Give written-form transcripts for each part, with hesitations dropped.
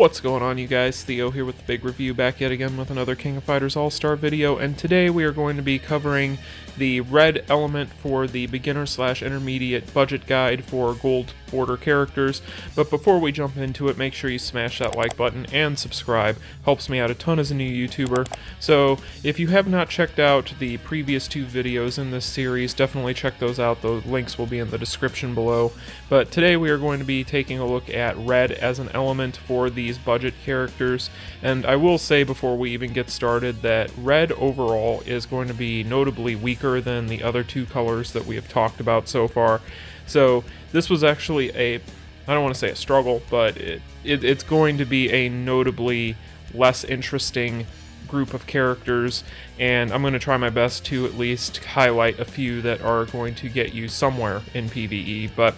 What's going on, you guys? Theo here with the big review, back yet again with another King of Fighters All-Star video, and today we are going to be covering the red element for the beginner/intermediate budget guide for gold border characters. But before we jump into it, make sure you smash that like button and subscribe. Helps me out a ton as a new YouTuber. So if you have not checked out the previous two videos in this series, definitely check those out. The links will be in the description below. But today we are going to be taking a look at red as an element for these budget characters. And I will say before we even get started that red overall is going to be notably weaker than the other two colors that we have talked about so far. So this was actually I don't want to say a struggle, but it's going to be a notably less interesting group of characters, and I'm going to try my best to at least highlight a few that are going to get you somewhere in PvE. But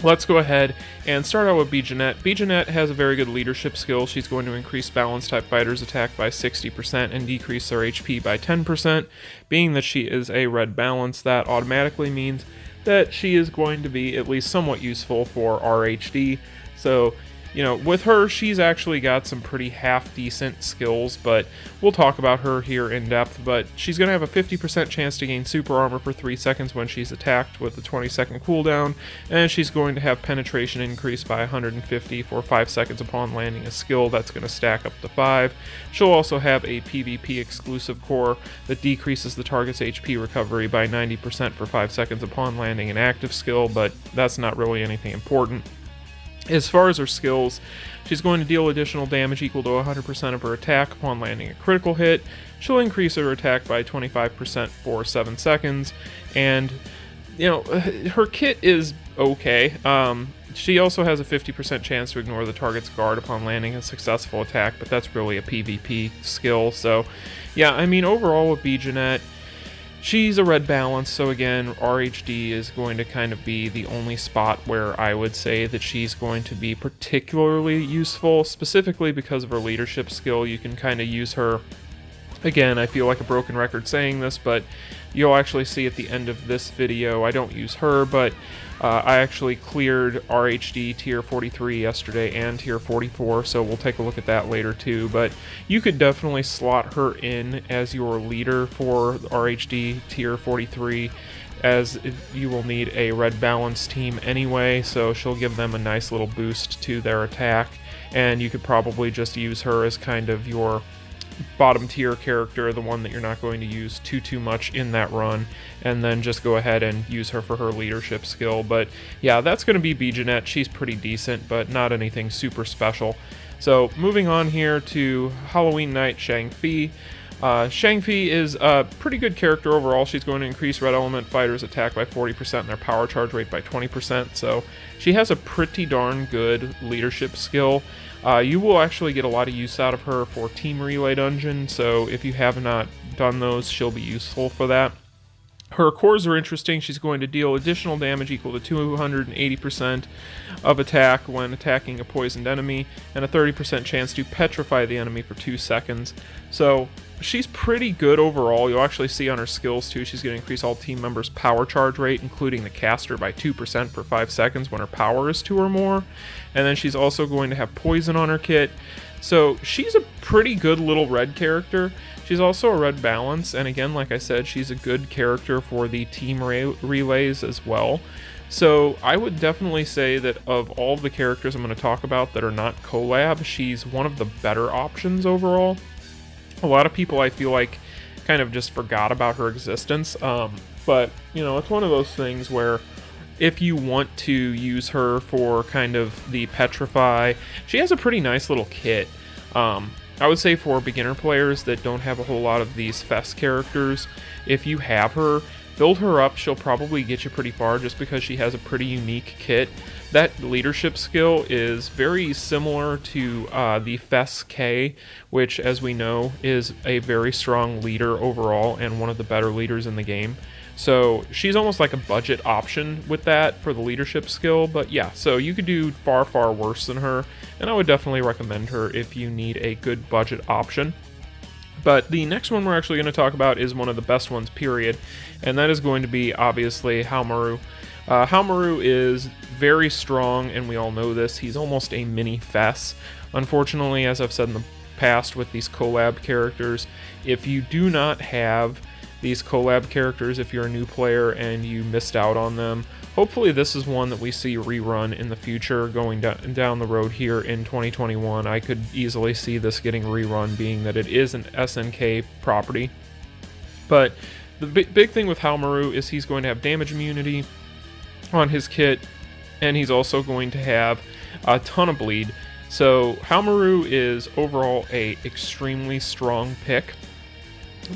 let's go ahead and start out with Jenet. Jenet has a very good leadership skill. She's going to increase balance type fighters' attack by 60% and decrease their HP by 10%. Being that she is a red balance, that automatically means that she is going to be at least somewhat useful for RHD. So, you know, with her, she's actually got some pretty half-decent skills, but we'll talk about her here in depth. But she's going to have a 50% chance to gain super armor for 3 seconds when she's attacked with a 20-second cooldown, and she's going to have penetration increase by 150 for 5 seconds upon landing a skill. That's going to stack up to 5. She'll also have a PvP exclusive core that decreases the target's HP recovery by 90% for 5 seconds upon landing an active skill, but that's not really anything important. As far as her skills, she's going to deal additional damage equal to 100% of her attack upon landing a critical hit. She'll increase her attack by 25% for 7 seconds, and, you know, her kit is okay. She also has a 50% chance to ignore the target's guard upon landing a successful attack, but that's really a PvP skill. So, yeah, I mean, overall with Jenet, she's a red balance, so again, RHD is going to kind of be the only spot where I would say that she's going to be particularly useful, specifically because of her leadership skill. You can kind of use her, again, I feel like a broken record saying this, but you'll actually see at the end of this video, I don't use her, but I actually cleared RHD tier 43 yesterday and tier 44, so we'll take a look at that later too. But you could definitely slot her in as your leader for RHD tier 43, as you will need a red balance team anyway, so she'll give them a nice little boost to their attack, and you could probably just use her as kind of your bottom tier character, the one that you're not going to use too much in that run, and then just go ahead and use her for her leadership skill. But yeah, that's going to be Jenet. She's pretty decent, but not anything super special. So moving on here to Halloween Night Xiangfei. Xiangfei is a pretty good character overall. She's going to increase red element fighters' attack by 40% and their power charge rate by 20%, so she has a pretty darn good leadership skill. You will actually get a lot of use out of her for Team Relay Dungeon, so if you have not done those, she'll be useful for that. Her cores are interesting. She's going to deal additional damage equal to 280% of attack when attacking a poisoned enemy, and a 30% chance to petrify the enemy for 2 seconds. So she's pretty good overall. You'll actually see on her skills too, she's going to increase all team members' power charge rate, including the caster, by 2% for 5 seconds when her power is 2 or more. And then she's also going to have poison on her kit. So she's a pretty good little red character. She's also a red balance, and again, like I said, she's a good character for the team relays as well. So I would definitely say that of all the characters I'm going to talk about that are not collab, she's one of the better options overall. A lot of people, I feel like, kind of just forgot about her existence, but, you know, it's one of those things where if you want to use her for kind of the petrify, she has a pretty nice little kit. I would say for beginner players that don't have a whole lot of these fest characters, if you have her, build her up. She'll probably get you pretty far just because she has a pretty unique kit. That leadership skill is very similar to the Fest K, which, as we know, is a very strong leader overall and one of the better leaders in the game. So she's almost like a budget option with that for the leadership skill. But yeah, so you could do far worse than her, and I would definitely recommend her if you need a good budget option. But the next one we're actually going to talk about is one of the best ones, period, and that is going to be, obviously, Haohmaru. Haohmaru is very strong, and we all know this. He's almost a mini Fess. Unfortunately, as I've said in the past with these collab characters, if you do not have these collab characters, if you're a new player and you missed out on them, hopefully this is one that we see rerun in the future going down the road here in 2021. I could easily see this getting rerun, being that it is an SNK property. But the big thing with Haohmaru is he's going to have damage immunity on his kit, and he's also going to have a ton of bleed. So Haohmaru is overall a extremely strong pick.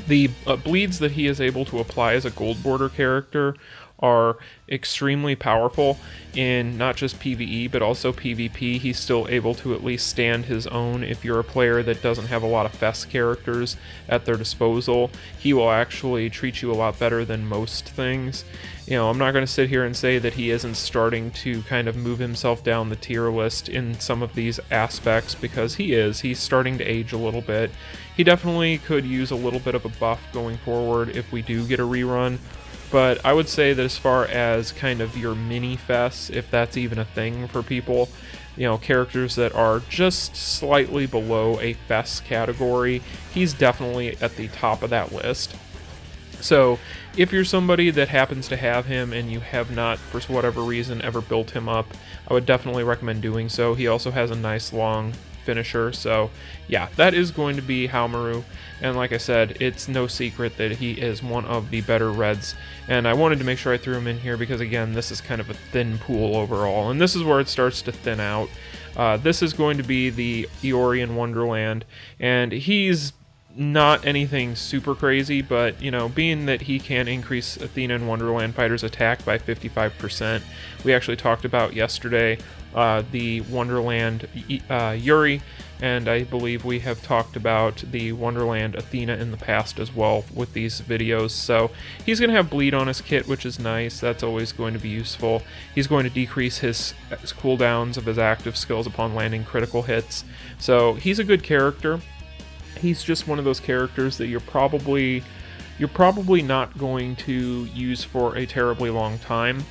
The bleeds that he is able to apply as a gold border character are extremely powerful in not just PvE but also PvP. He's still able to at least stand his own. If you're a player that doesn't have a lot of Fess characters at their disposal, he will actually treat you a lot better than most things. You know, I'm not going to sit here and say that he isn't starting to kind of move himself down the tier list in some of these aspects, because he is. He's starting to age a little bit. He definitely could use a little bit of a buff going forward if we do get a rerun. But I would say that as far as kind of your mini Fess, if that's even a thing for people, you know, characters that are just slightly below a Fess category, he's definitely at the top of that list. So if you're somebody that happens to have him and you have not, for whatever reason, ever built him up, I would definitely recommend doing so. He also has a nice long finisher, so yeah, that is going to be Haohmaru. And like I said, it's no secret that he is one of the better reds, and I wanted to make sure I threw him in here because, again, this is kind of a thin pool overall, and this is where it starts to thin out. This is going to be the Iori in Wonderland, and he's not anything super crazy, but, you know, being that he can increase Athena and Wonderland fighters' attack by 55%, we actually talked about yesterday the Wonderland Iori, and I believe we have talked about the Wonderland Athena in the past as well with these videos. So he's going to have bleed on his kit, which is nice. That's always going to be useful. He's going to decrease his cooldowns of his active skills upon landing critical hits. So he's a good character. He's just one of those characters that you're probably not going to use for a terribly long time.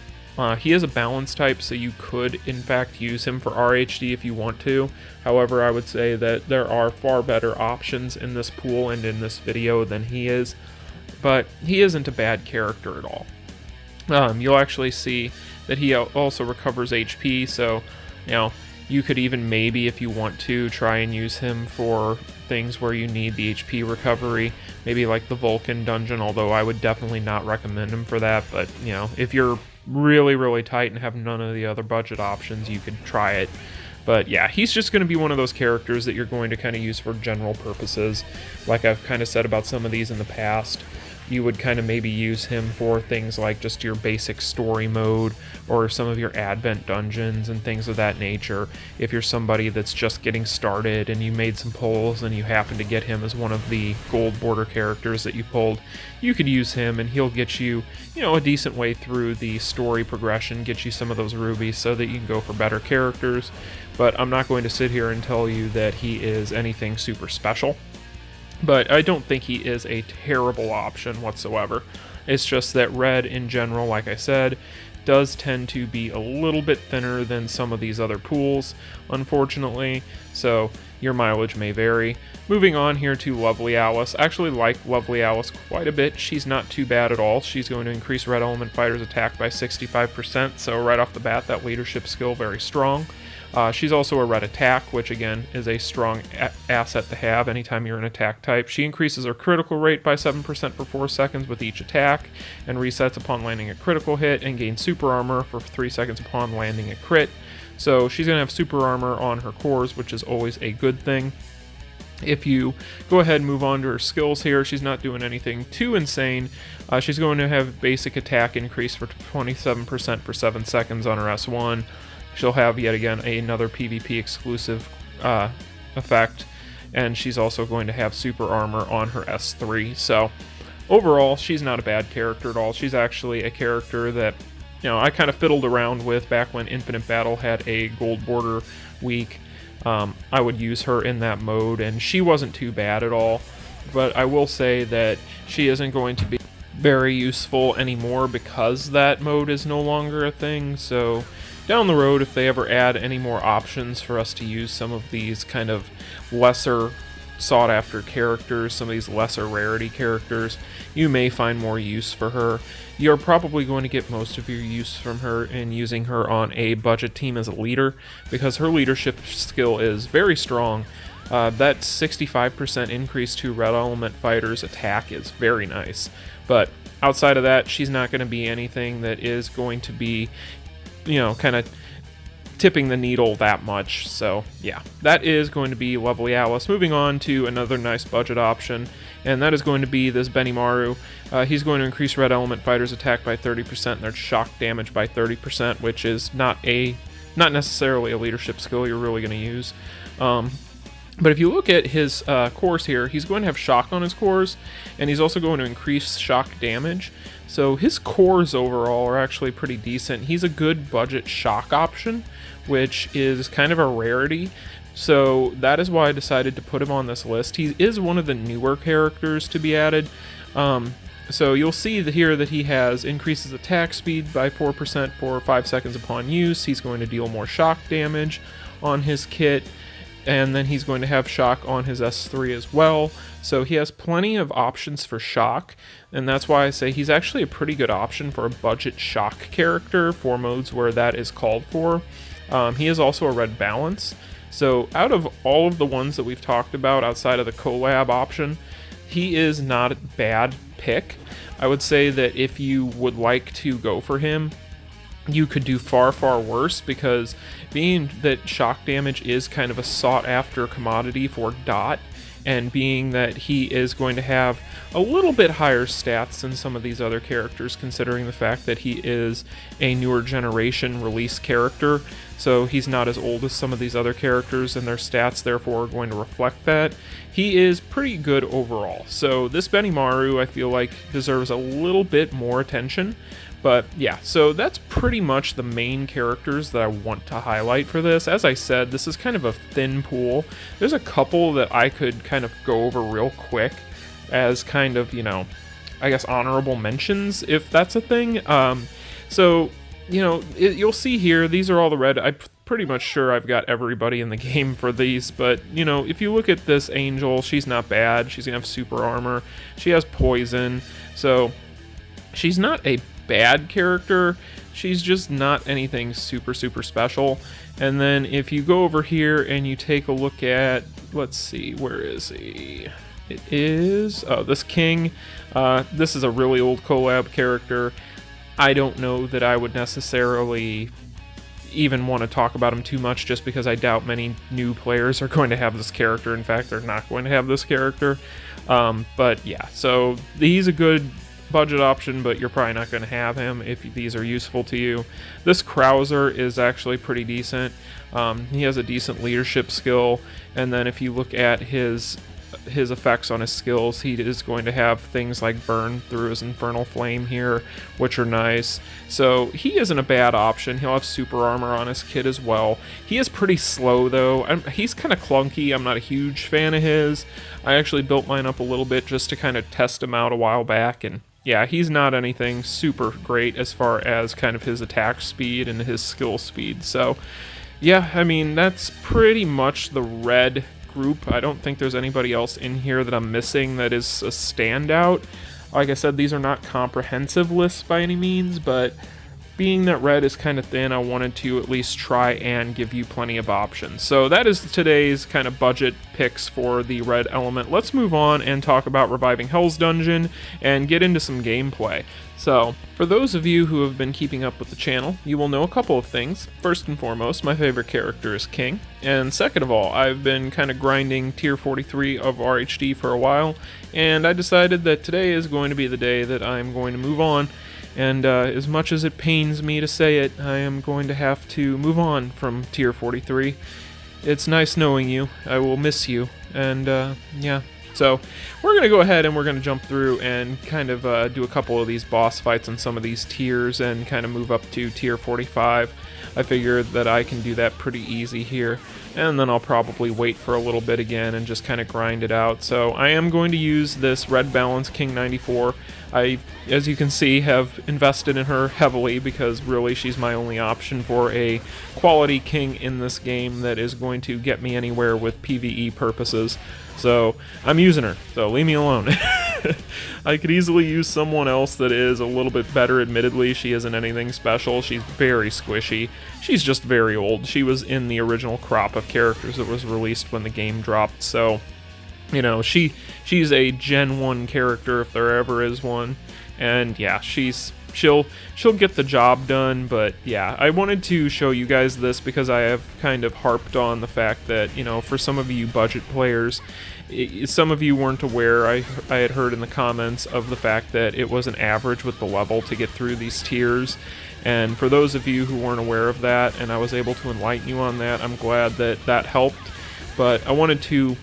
He is a balance type, so you could in fact use him for RHD if you want to. However, I would say that there are far better options in this pool and in this video than he is, but he isn't a bad character at all. You'll actually see that he also recovers HP, so, you know, you could even maybe, if you want to, try and use him for things where you need the HP recovery, maybe like the Vulcan dungeon, although I would definitely not recommend him for that. But, you know, if you're really tight and have none of the other budget options, you could try it. But yeah, he's just going to be one of those characters that you're going to kind of use for general purposes. Like I've kind of said about some of these in the past, you would kind of maybe use him for things like just your basic story mode or some of your advent dungeons and things of that nature. If you're somebody that's just getting started and you made some pulls and you happen to get him as one of the gold border characters that you pulled, you could use him and he'll get you, you know, a decent way through the story progression, get you some of those rubies so that you can go for better characters. But I'm not going to sit here and tell you that he is anything super special. But I don't think he is a terrible option whatsoever. It's just that red in general, like I said, does tend to be a little bit thinner than some of these other pools, unfortunately, so your mileage may vary. Moving on here to Lovely Alice. I actually like Lovely Alice quite a bit. She's not too bad at all. She's going to increase red element fighters' attack by 65%, so right off the bat, that leadership skill very strong. She's also a red attack, which again is a strong asset to have anytime you're an attack type. She increases her critical rate by 7% for 4 seconds with each attack, and resets upon landing a critical hit, and gains super armor for 3 seconds upon landing a crit. So she's going to have super armor on her cores, which is always a good thing. If you go ahead and move on to her skills here, she's not doing anything too insane. She's going to have basic attack increase for 27% for 7 seconds on her S1. She'll have, yet again, another PvP exclusive effect, and she's also going to have super armor on her S3. So overall, she's not a bad character at all. She's actually a character that, you know, I kind of fiddled around with back when Infinite Battle had a gold border week. I would use her in that mode, and she wasn't too bad at all. But I will say that she isn't going to be very useful anymore because that mode is no longer a thing. So down the road, if they ever add any more options for us to use some of these kind of lesser sought after characters, some of these lesser rarity characters, you may find more use for her. You're probably going to get most of your use from her in using her on a budget team as a leader, because her leadership skill is very strong. That 65% increase to red element fighters attack is very nice, but outside of that, she's not going to be anything that is going to be, you know, kind of tipping the needle that much. So yeah, that is going to be Lovely Alice. Moving on to another nice budget option, and that is going to be this Benimaru. He's going to increase red element fighters attack by 30% and their shock damage by 30%, which is not necessarily a leadership skill you're really going to use. But if you look at his cores here, he's going to have shock on his cores, and he's also going to increase shock damage. So his cores overall are actually pretty decent. He's a good budget shock option, which is kind of a rarity. So that is why I decided to put him on this list. He is one of the newer characters to be added. So you'll see here that he has increases attack speed by 4% for 5 seconds upon use. He's going to deal more shock damage on his kit, and then he's going to have shock on his S3 as well. So he has plenty of options for shock, and that's why I say he's actually a pretty good option for a budget shock character for modes where that is called for. He is also a red balance. So out of all of the ones that we've talked about outside of the collab option, he is not a bad pick. I would say that if you would like to go for him, you could do far, far worse, because being that shock damage is kind of a sought-after commodity for Dot, and being that he is going to have a little bit higher stats than some of these other characters, considering the fact that he is a newer generation release character, so he's not as old as some of these other characters, and their stats therefore are going to reflect that. He is pretty good overall. So this Benimaru, I feel like, deserves a little bit more attention. But yeah, so that's pretty much the main characters that I want to highlight for this. As I said, this is kind of a thin pool. There's a couple that I could kind of go over real quick as kind of, you know, I guess honorable mentions, if that's a thing. So, you know, you'll see here, these are all the red. I'm pretty much sure I've got everybody in the game for these, but, you know, if you look at this Angel, she's not bad. She's gonna have super armor. She has poison, so she's not a bad character. She's just not anything super, super special. And then if you go over here and you take a look at, let's see, where is he? It is, this King. This is a really old collab character. I don't know that I would necessarily even want to talk about him too much, just because I doubt many new players are going to have this character. In fact, they're not going to have this character. But yeah, so he's a good budget option, but you're probably not going to have him if these are useful to you. This Krauser is actually pretty decent. He has a decent leadership skill, and then if you look at his effects on his skills, he is going to have things like burn through his infernal flame here, which are nice. So he isn't a bad option. He'll have super armor on his kit as well. He is pretty slow though. He's kind of clunky. I'm not a huge fan of his. I actually built mine up a little bit just to kind of test him out a while back, and yeah, he's not anything super great as far as kind of his attack speed and his skill speed. So yeah, I mean, that's pretty much the red group. I don't think there's anybody else in here that I'm missing that is a standout. Like I said, these are not comprehensive lists by any means, but being that red is kind of thin, I wanted to at least try and give you plenty of options. So that is today's kind of budget picks for the red element. Let's move on and talk about reviving Hell's Dungeon and get into some gameplay. So, for those of you who have been keeping up with the channel, you will know a couple of things. First and foremost, my favorite character is King. And second of all, I've been kind of grinding tier 43 of RHD for a while, and I decided that today is going to be the day that I'm going to move on. And as much as it pains me to say it, I am going to have to move on from tier 43. It's nice knowing you. I will miss you. And yeah. So we're going to go ahead and we're going to jump through and kind of do a couple of these boss fights on some of these tiers and kind of move up to tier 45. I figure that I can do that pretty easy here. And then I'll probably wait for a little bit again and just kind of grind it out. So I am going to use this Red Balance King 94. I, as you can see, have invested in her heavily because really she's my only option for a quality king in this game that is going to get me anywhere with PvE purposes. So I'm using her, so leave me alone. I could easily use someone else that is a little bit better. Admittedly, she isn't anything special. She's very squishy. She's just very old. She was in the original crop of characters that was released when the game dropped, so you know, she's a Gen 1 character if there ever is one, and yeah, she'll get the job done. But yeah, I wanted to show you guys this because I have kind of harped on the fact that, you know, for some of you budget players, some of you weren't aware, I had heard in the comments, of the fact that it was an average with the level to get through these tiers. And for those of you who weren't aware of that, and I was able to enlighten you on that, I'm glad that that helped. But I wanted to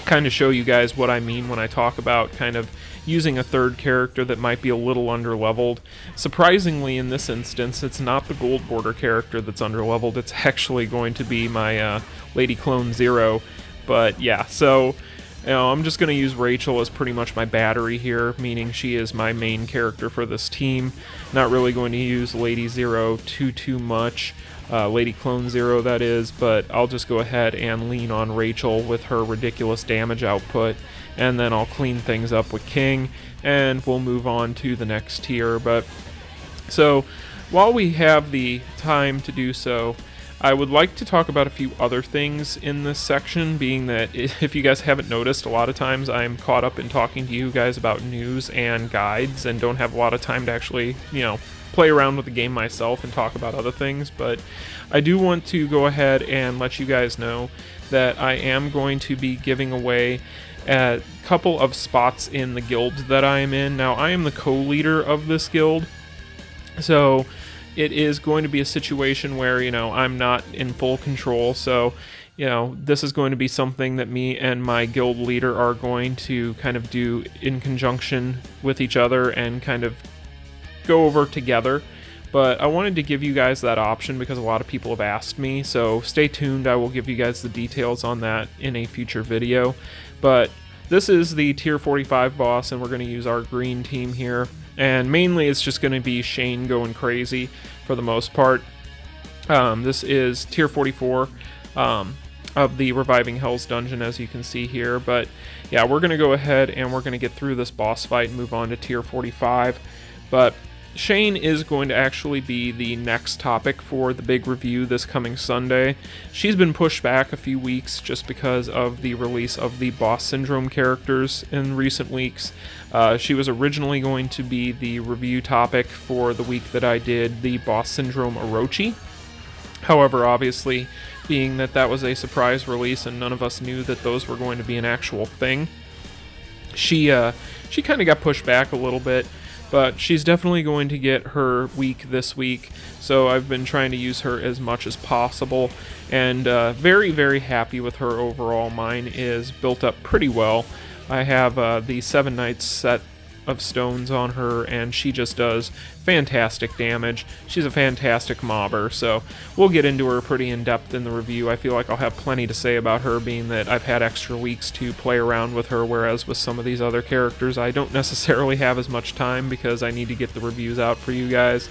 kind of show you guys what I mean when I talk about kind of using a third character that might be a little underleveled. Surprisingly, in this instance, it's not the gold border character that's underleveled, it's actually going to be my Lady Clone Zero. But yeah, so you know, I'm just going to use Rachel as pretty much my battery here, meaning she is my main character for this team. Not really going to use Lady Zero too much. Lady Clone Zero, that is, but I'll just go ahead and lean on Rachel with her ridiculous damage output, and then I'll clean things up with King, and we'll move on to the next tier. But so, while we have the time to do so, I would like to talk about a few other things in this section, being that if you guys haven't noticed, a lot of times I'm caught up in talking to you guys about news and guides and don't have a lot of time to actually, you know, play around with the game myself and talk about other things. But I do want to go ahead and let you guys know that I am going to be giving away a couple of spots in the guild that I am in. Now, I am the co-leader of this guild, so it is going to be a situation where, you know, I'm not in full control, so you know, this is going to be something that me and my guild leader are going to kind of do in conjunction with each other and kind of go over together. But I wanted to give you guys that option because a lot of people have asked me, so stay tuned. I will give you guys the details on that in a future video. But this is the tier 45 boss, and we're going to use our green team here, and mainly it's just going to be Shane going crazy for the most part. This is tier 44 of the Reviving Hells dungeon, as you can see here. But yeah, we're going to go ahead and we're going to get through this boss fight and move on to tier 45. But Shane is going to actually be the next topic for the big review this coming Sunday. She's been pushed back a few weeks just because of the release of the Boss Syndrome characters in recent weeks. She was originally going to be the review topic for the week that I did the Boss Syndrome Orochi. However, obviously, being that that was a surprise release and none of us knew that those were going to be an actual thing, she kind of got pushed back a little bit. But she's definitely going to get her week this week, so I've been trying to use her as much as possible, and very, very happy with her overall. Mine is built up pretty well. I have the 7 Knights set of stones on her, and she just does fantastic damage. She's a fantastic mobber, so we'll get into her pretty in-depth in the review. I feel like I'll have plenty to say about her, being that I've had extra weeks to play around with her, whereas with some of these other characters I don't necessarily have as much time because I need to get the reviews out for you guys.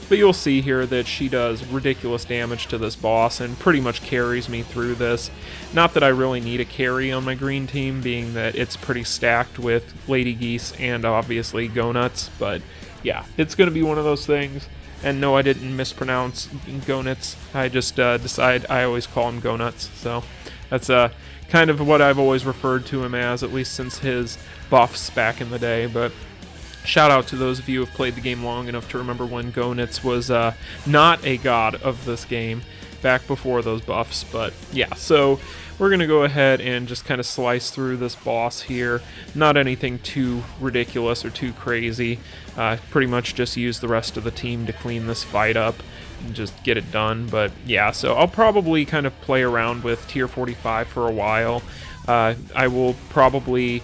But you'll see here that she does ridiculous damage to this boss and pretty much carries me through this. Not that I really need a carry on my green team, being that it's pretty stacked with Lady Geese and obviously Go Nuts, but yeah, it's going to be one of those things. And no, I didn't mispronounce Go Nuts. I just decide I always call him Go Nuts, so that's kind of what I've always referred to him as, at least since his buffs back in the day. But shout out to those of you who have played the game long enough to remember when Go Nuts was not a god of this game back before those buffs. But yeah, so we're going to go ahead and just kind of slice through this boss here. Not anything too ridiculous or too crazy. Pretty much just use the rest of the team to clean this fight up and just get it done. But yeah, so I'll probably kind of play around with tier 45 for a while. I will probably,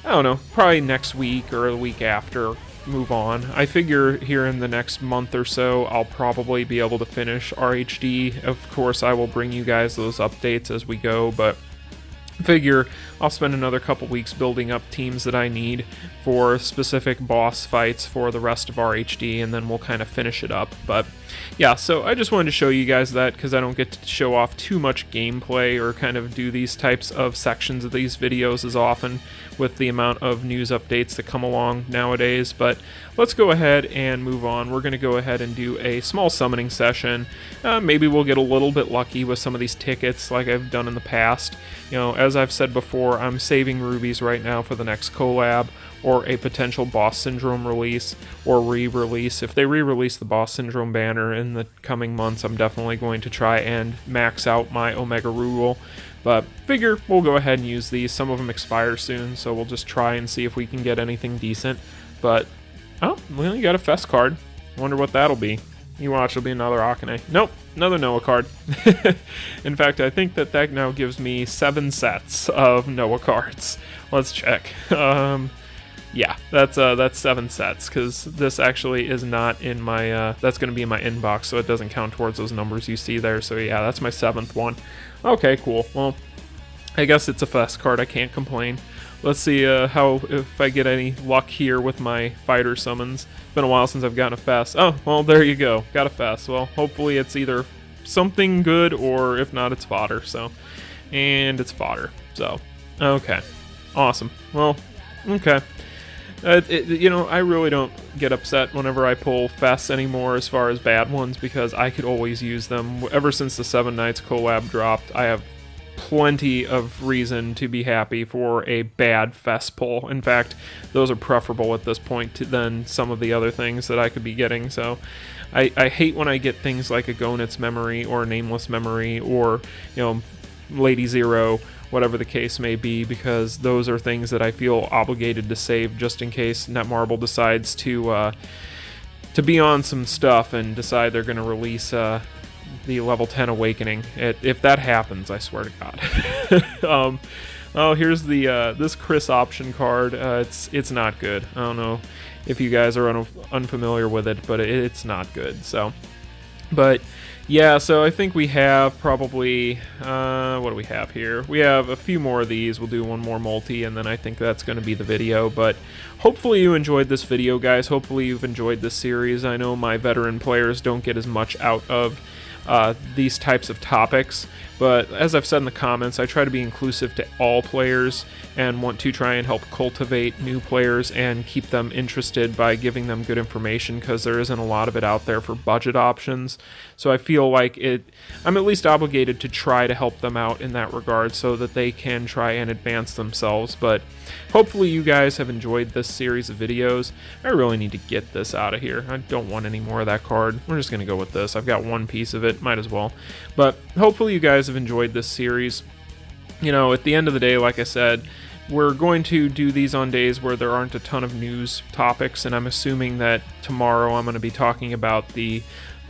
I don't know, probably next week or the week after move on. I figure here in the next month or so I'll probably be able to finish RHD. Of course, I will bring you guys those updates as we go, but figure I'll spend another couple weeks building up teams that I need for specific boss fights for the rest of RHD, and then we'll kind of finish it up. But yeah, so I just wanted to show you guys that because I don't get to show off too much gameplay or kind of do these types of sections of these videos as often with the amount of news updates that come along nowadays. But let's go ahead and move on. We're going to go ahead and do a small summoning session. Maybe we'll get a little bit lucky with some of these tickets like I've done in the past. You know, as I've said before, I'm saving rubies right now for the next collab or a potential Boss Syndrome release or re-release. If they re-release the Boss Syndrome banner in the coming months, I'm definitely going to try and max out my Omega Rugal. But figure we'll go ahead and use these. Some of them expire soon, so we'll just try and see if we can get anything decent. But, oh, we only got a Fest card. Wonder what that'll be. You watch, it'll be another Akane. Nope, another Noah card. In fact, I think that now gives me 7 sets of Noah cards. Let's check. Yeah, that's 7 sets, because this actually is not in my, that's going to be in my inbox, so it doesn't count towards those numbers you see there. So yeah, that's my 7th one. Okay, cool. Well, I guess it's a Fest card. I can't complain. Let's see if I get any luck here with my fighter summons. It's been a while since I've gotten a Fest. Oh, well, there you go. Got a Fest. Well, hopefully it's either something good, or if not, it's fodder. So, and it's fodder. So, okay. Awesome. Well, okay. You know, I really don't get upset whenever I pull Fests anymore as far as bad ones, because I could always use them. Ever since the 7 Nights collab dropped, I have plenty of reason to be happy for a bad Fest pull. In fact, those are preferable at this point than some of the other things that I could be getting. So I hate when I get things like a Gonit's Memory or a Nameless Memory or, you know, Lady Zero, whatever the case may be, because those are things that I feel obligated to save just in case Netmarble decides to be on some stuff and decide they're going to release the level 10 Awakening. If that happens, I swear to God. Oh, here's the this Chris option card. It's not good. I don't know if you guys are unfamiliar with it, but it's not good. So, but yeah, so I think we have probably, what do we have here? We have a few more of these. We'll do one more multi, and then I think that's going to be the video. But hopefully you enjoyed this video, guys. Hopefully you've enjoyed this series. I know my veteran players don't get as much out of these types of topics, but as I've said in the comments, I try to be inclusive to all players and want to try and help cultivate new players and keep them interested by giving them good information, because there isn't a lot of it out there for budget options. So I feel like I'm at least obligated to try to help them out in that regard so that they can try and advance themselves. But hopefully you guys have enjoyed this series of videos. I really need to get this out of here. I don't want any more of that card. We're just going to go with this. I've got one piece of it. Might as well. But hopefully you guys have enjoyed this series. You know, at the end of the day, like I said, we're going to do these on days where there aren't a ton of news topics, and I'm assuming that tomorrow I'm going to be talking about the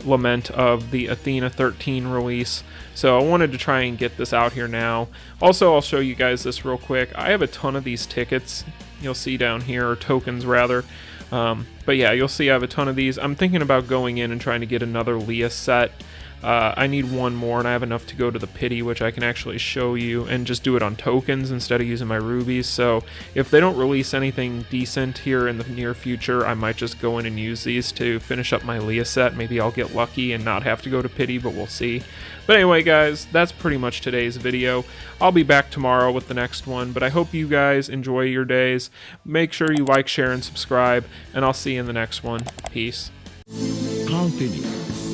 lament of the Athena 13 release. So I wanted to try and get this out here now. Also, I'll show you guys this real quick. I have a ton of these tickets you'll see down here, or tokens rather. But yeah, you'll see I have a ton of these. I'm thinking about going in and trying to get another Leah set. I need one more, and I have enough to go to the pity, which I can actually show you, and just do it on tokens instead of using my rubies. So if they don't release anything decent here in the near future, I might just go in and use these to finish up my Leah set. Maybe I'll get lucky and not have to go to pity, but we'll see. But anyway, guys, that's pretty much today's video. I'll be back tomorrow with the next one, but I hope you guys enjoy your days. Make sure you like, share, and subscribe, and I'll see you in the next one. Peace. Continue.